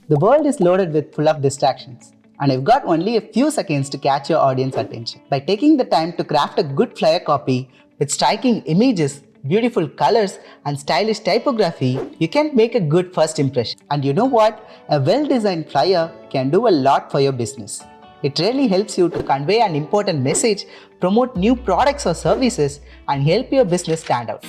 The world is loaded with full of distractions, and you've got only a few seconds to catch your audience attention. By taking the time to craft a good flyer copy with striking images, beautiful colors, and stylish typography, you can make a good first impression. And you know what? A well-designed flyer can do a lot for your business. It really helps you to convey an important message, promote new products or services, and help your business stand out.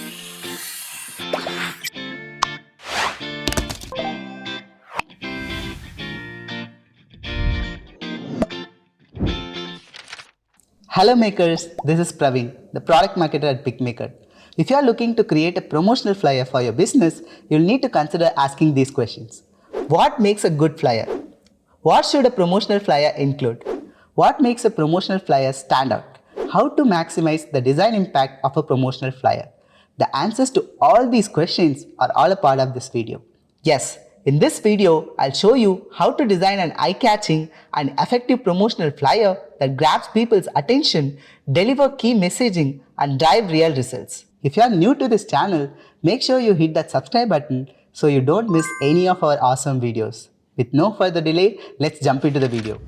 Hello makers, this is Praveen, the product marketer at PicMaker. If you are looking to create a promotional flyer for your business, you'll need to consider asking these questions. What makes a good flyer? What should a promotional flyer include? What makes a promotional flyer stand out? How to maximize the design impact of a promotional flyer? The answers to all these questions are all a part of this video. Yes, in this video, I'll show you how to design an eye-catching and effective promotional flyer that grabs people's attention, deliver key messaging, and drive real results. If you are new to this channel, make sure you hit that subscribe button so you don't miss any of our awesome videos. With no further delay, let's jump into the video.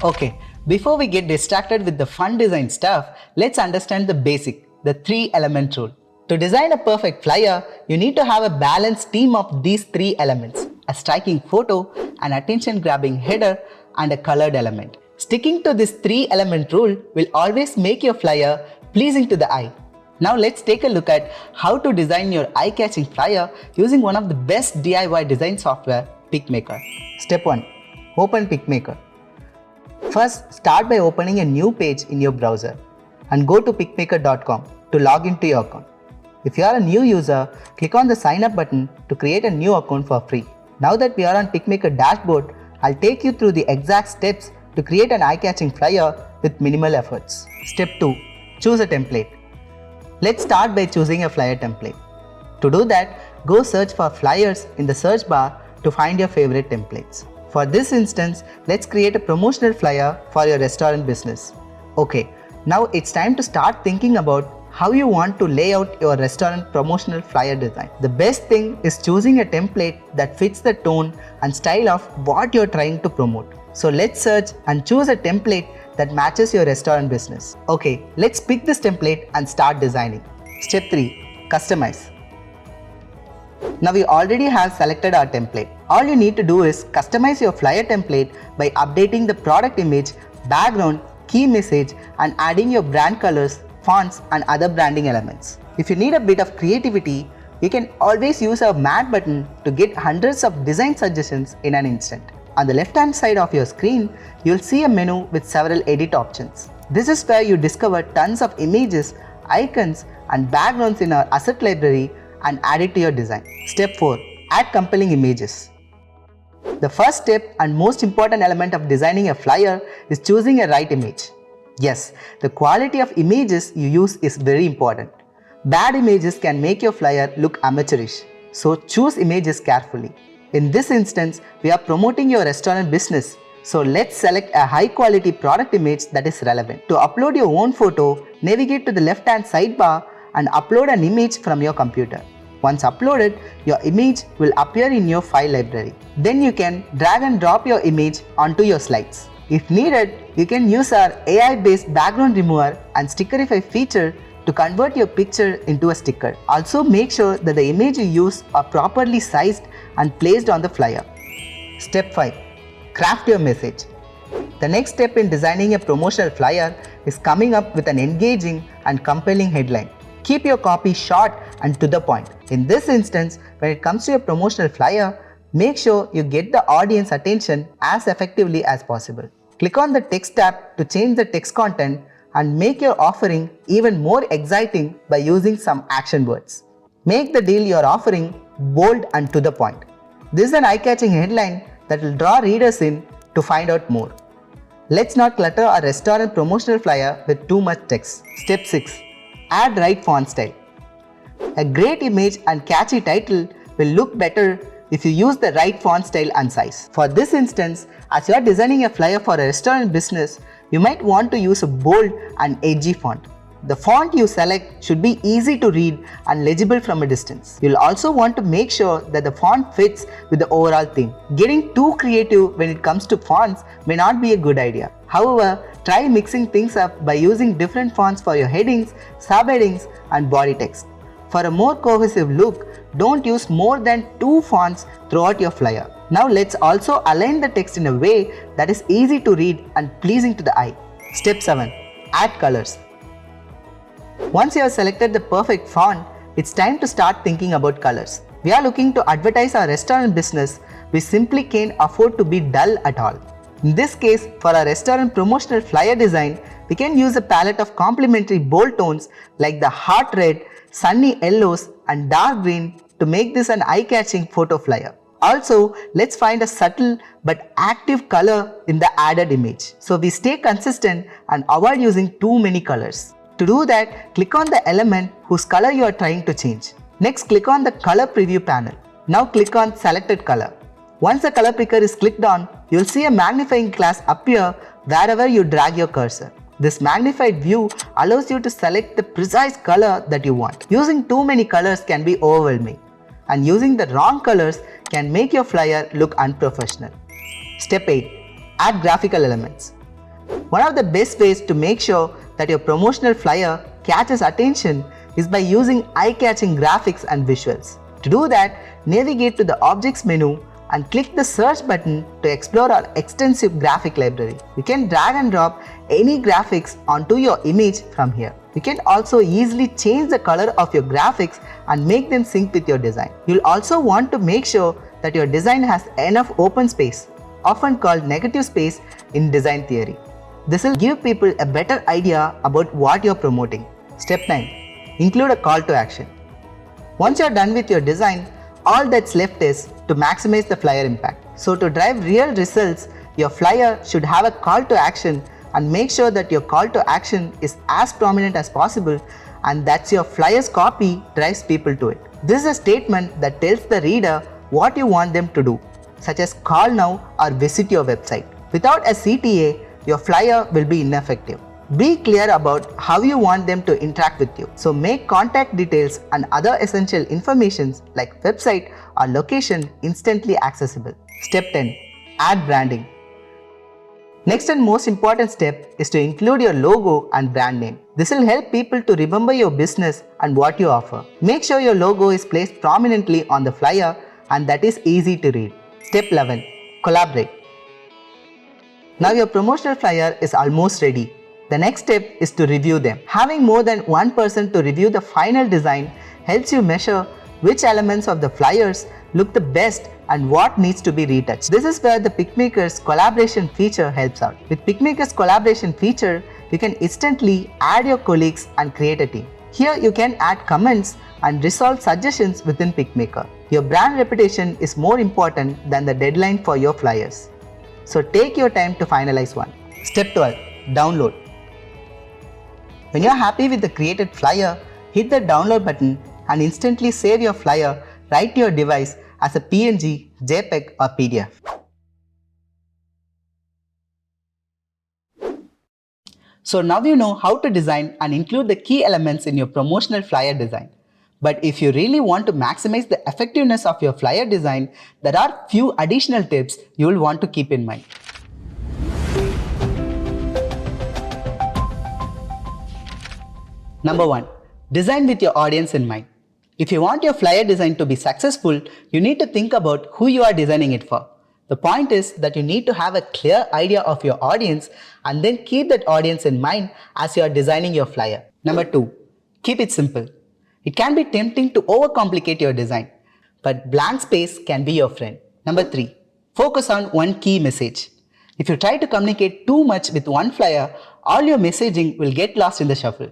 Okay, before we get distracted with the fun design stuff, let's understand the basic, the 3-element rule. To design a perfect flyer, you need to have a balanced team of these 3 elements: a striking photo, an attention-grabbing header, and a colored element. Sticking to this 3-element rule will always make your flyer pleasing to the eye. Now let's take a look at how to design your eye-catching flyer using one of the best DIY design software, PicMaker. Step 1. Open PicMaker. First, start by opening a new page in your browser and go to picmaker.com to log into your account. If you are a new user, click on the sign up button to create a new account for free. Now that we are on PicMaker dashboard, I'll take you through the exact steps to create an eye-catching flyer with minimal efforts. Step 2. Choose a template. Let's start by choosing a flyer template. To do that, go search for flyers in the search bar to find your favorite templates. For this instance, let's create a promotional flyer for your restaurant business. Okay, now it's time to start thinking about how you want to lay out your restaurant promotional flyer design. The best thing is choosing a template that fits the tone and style of what you're trying to promote. So let's search and choose a template that matches your restaurant business. Okay, let's pick this template and start designing. Step 3. Customize. Now we already have selected our template. All you need to do is customize your flyer template by updating the product image, background, key message, and adding your brand colors, fonts, and other branding elements. If you need a bit of creativity, you can always use our Mad button to get hundreds of design suggestions in an instant. On the left-hand side of your screen, you'll see a menu with several edit options. This is where you discover tons of images, icons, and backgrounds in our asset library and add it to your design. Step 4. Add compelling images. The first step and most important element of designing a flyer is choosing a right image. Yes, the quality of images you use is very important. Bad images can make your flyer look amateurish, so choose images carefully. In this instance, we are promoting your restaurant business, so let's select a high quality product image that is relevant. To upload your own photo, navigate to the left-hand sidebar and upload an image from your computer. Once uploaded, your image will appear in your file library. Then you can drag and drop your image onto your slides. If needed, you can use our AI-based background remover and stickerify feature to convert your picture into a sticker. Also make sure that the image you use are properly sized and placed on the flyer. Step 5. Craft your message. The next step in designing a promotional flyer is coming up with an engaging and compelling headline. Keep your copy short and to the point. In this instance, when it comes to your promotional flyer, make sure you get the audience attention as effectively as possible. Click on the text tab to change the text content and make your offering even more exciting by using some action words. Make the deal you're offering bold and to the point. This is an eye-catching headline that will draw readers in to find out more. Let's not clutter our restaurant promotional flyer with too much text. Step 6. Add right font style. A great image and catchy title will look better if you use the right font style and size. For this instance, as you are designing a flyer for a restaurant business, you might want to use a bold and edgy font. The font you select should be easy to read and legible from a distance. You'll also want to make sure that the font fits with the overall theme. Getting too creative when it comes to fonts may not be a good idea. However, try mixing things up by using different fonts for your headings, subheadings, and body text. For a more cohesive look, don't use more than 2 fonts throughout your flyer. Now let's also align the text in a way that is easy to read and pleasing to the eye. Step 7. Add colors. Once you have selected the perfect font, it's time to start thinking about colors. We are looking to advertise our restaurant business. We simply can't afford to be dull at all. In this case, for our restaurant promotional flyer design, we can use a palette of complementary bold tones like the heart red, sunny yellows, and dark green to make this an eye-catching photo flyer. Also, let's find a subtle but active color in the added image, so we stay consistent and avoid using too many colors. To do that, click on the element whose color you are trying to change. Next, click on the color preview panel. Now click on selected color. Once the color picker is clicked on, you'll see a magnifying glass appear wherever you drag your cursor. This magnified view allows you to select the precise color that you want. Using too many colors can be overwhelming, and using the wrong colors can make your flyer look unprofessional. Step 8. Add graphical elements. One of the best ways to make sure that your promotional flyer catches attention is by using eye-catching graphics and visuals. To do that, navigate to the Objects menu and click the Search button to explore our extensive graphic library. You can drag and drop any graphics onto your image from here. You can also easily change the color of your graphics and make them sync with your design. You'll also want to make sure that your design has enough open space, often called negative space in design theory. This will give people a better idea about what you're promoting. Step 9. Include a call to action. Once you're done with your design, all that's left is to maximize the flyer impact. So to drive real results, your flyer should have a call to action, and make sure that your call to action is as prominent as possible and that your flyer's copy drives people to it. This is a statement that tells the reader what you want them to do, such as call now or visit your website. Without a CTA, your flyer will be ineffective. Be clear about how you want them to interact with you. So make contact details and other essential information like website or location instantly accessible. Step 10. Add branding. Next and most important step is to include your logo and brand name. This will help people to remember your business and what you offer. Make sure your logo is placed prominently on the flyer and that is easy to read. Step 11. Collaborate. Now your promotional flyer is almost ready. The next step is to review them. Having more than one person to review the final design helps you measure which elements of the flyers look the best and what needs to be retouched. This is where the PicMaker's collaboration feature helps out. With PicMaker's collaboration feature, you can instantly add your colleagues and create a team. Here you can add comments and resolve suggestions within PicMaker. Your brand reputation is more important than the deadline for your flyers. So take your time to finalize one. Step 12. Download. When you're happy with the created flyer, hit the download button and instantly save your flyer right to your device as a PNG, JPEG or PDF. So now you know how to design and include the key elements in your promotional flyer design. But if you really want to maximize the effectiveness of your flyer design, there are few additional tips you will want to keep in mind. Number 1. Design with your audience in mind. If you want your flyer design to be successful, you need to think about who you are designing it for. The point is that you need to have a clear idea of your audience and then keep that audience in mind as you are designing your flyer. Number 2. Keep it simple. It can be tempting to overcomplicate your design, but blank space can be your friend. Number 3. Focus on one key message. If you try to communicate too much with one flyer, all your messaging will get lost in the shuffle.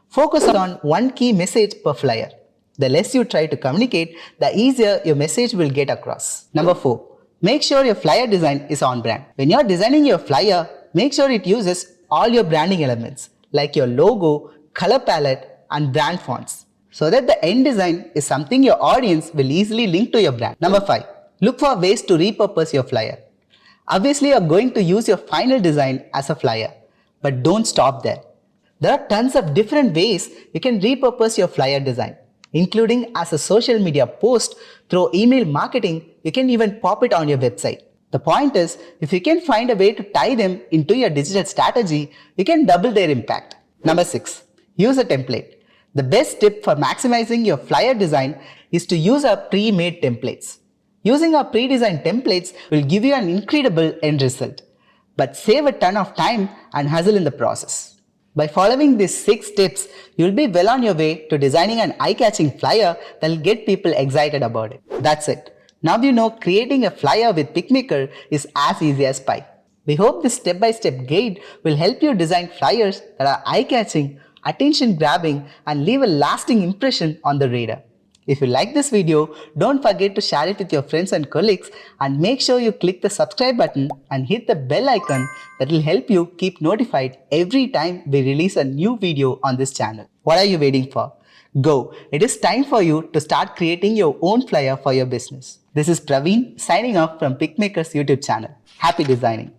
Focus on one key message per flyer. The less you try to communicate, the easier your message will get across. Number 4. Make sure your flyer design is on brand. When you are designing your flyer, make sure it uses all your branding elements like your logo, color palette, and brand fonts, so that the end design is something your audience will easily link to your brand. Number 5. Look for ways to repurpose your flyer. Obviously, you are going to use your final design as a flyer, but don't stop there. There are tons of different ways you can repurpose your flyer design, including as a social media post, through email marketing, you can even pop it on your website. The point is, if you can find a way to tie them into your digital strategy, you can double their impact. Number 6. Use a template. The best tip for maximizing your flyer design is to use our pre-made templates. Using our pre-designed templates will give you an incredible end result, but save a ton of time and hassle in the process. By following these 6 tips, you will be well on your way to designing an eye-catching flyer that will get people excited about it. That's it. Now you know creating a flyer with PicMaker is as easy as pie. We hope this step-by-step guide will help you design flyers that are eye-catching, attention-grabbing, and leave a lasting impression on the radar. If you like this video, don't forget to share it with your friends and colleagues, and make sure you click the subscribe button and hit the bell icon that will help you keep notified every time we release a new video on this channel. What are you waiting for? Go! It is time for you to start creating your own flyer for your business. This is Praveen signing off from PicMaker's YouTube channel. Happy designing!